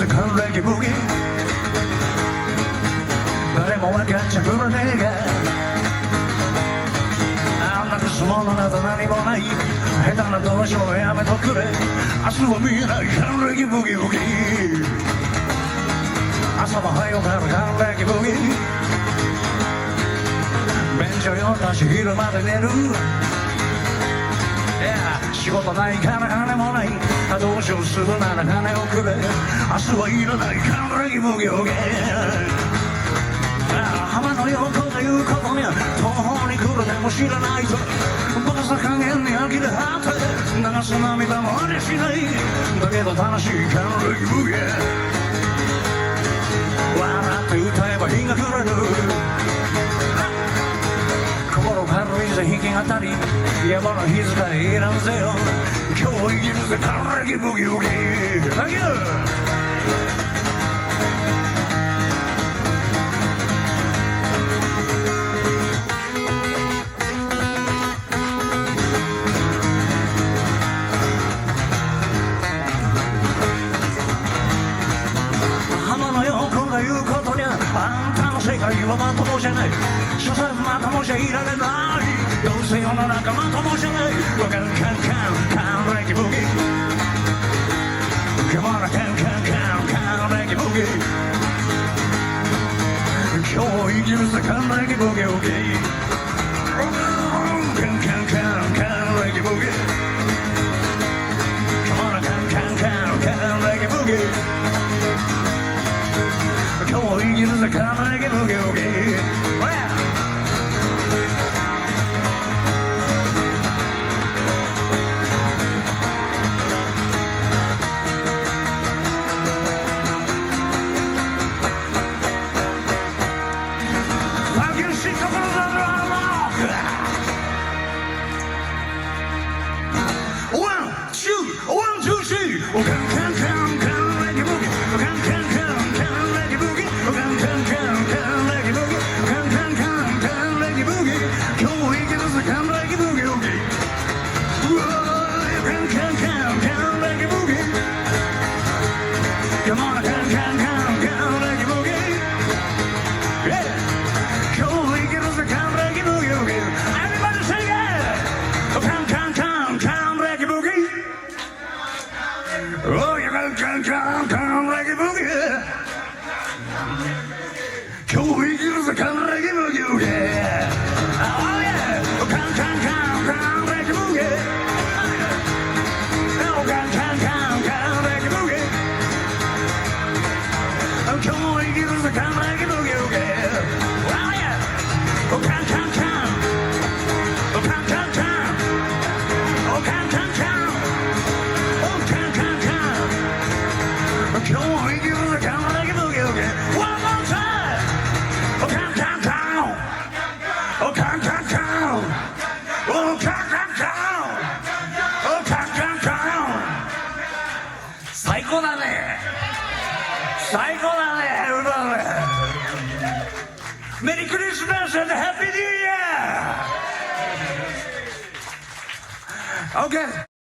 せ還暦ブギ誰も分かっちゃくれねえがあんなくすものなど何もない下手な同情はやめとくれ明日は見えない還暦ブギブギ朝も早くなる還暦ブギ便所用だし昼まで寝る仕事ないから金もないどうしようするなら金をくれ明日はいらない還暦ブギブギ浜の横ということには途方に来るでも知らないとバカさ加減に呆れ果て流す涙もありしないだけど楽しい還暦ブギ笑って歌えば日が暮れる心軽いぜ弾き語り山の日遣いいらんぜよ今日生きるぜ還暦ブギブギあんたの世界はまともじゃない所詮まともじゃいられないどうせ世の中まともじゃないわかるカンカン還暦ブギ Come on カン還暦ブギ今日生きるぜ還暦ブギブギ還暦ブギ Come on 還暦ブギ今日生きるぜ還暦ブギブギ激しいところだろワン、ツー、スリー還暦ブギCome on,還暦ブギ Yeah 今日生きるぜ還暦ブギブギ Everybody sing it 還暦ブギ Oh yeah 還暦ブギ今日生きるぜ還暦ブギブギ Oh yeah 還暦ブギ今日生きるぜ還暦ブギブギ Oh yeah カンカンカンカンカンカンカンカンカンカン今日生きるぜ還暦ブギブギ One more time カンカンカンカンカンカンカンカンカンカンカンカン最高だね最高だねメリークリスマス and Happy New Year! Okay.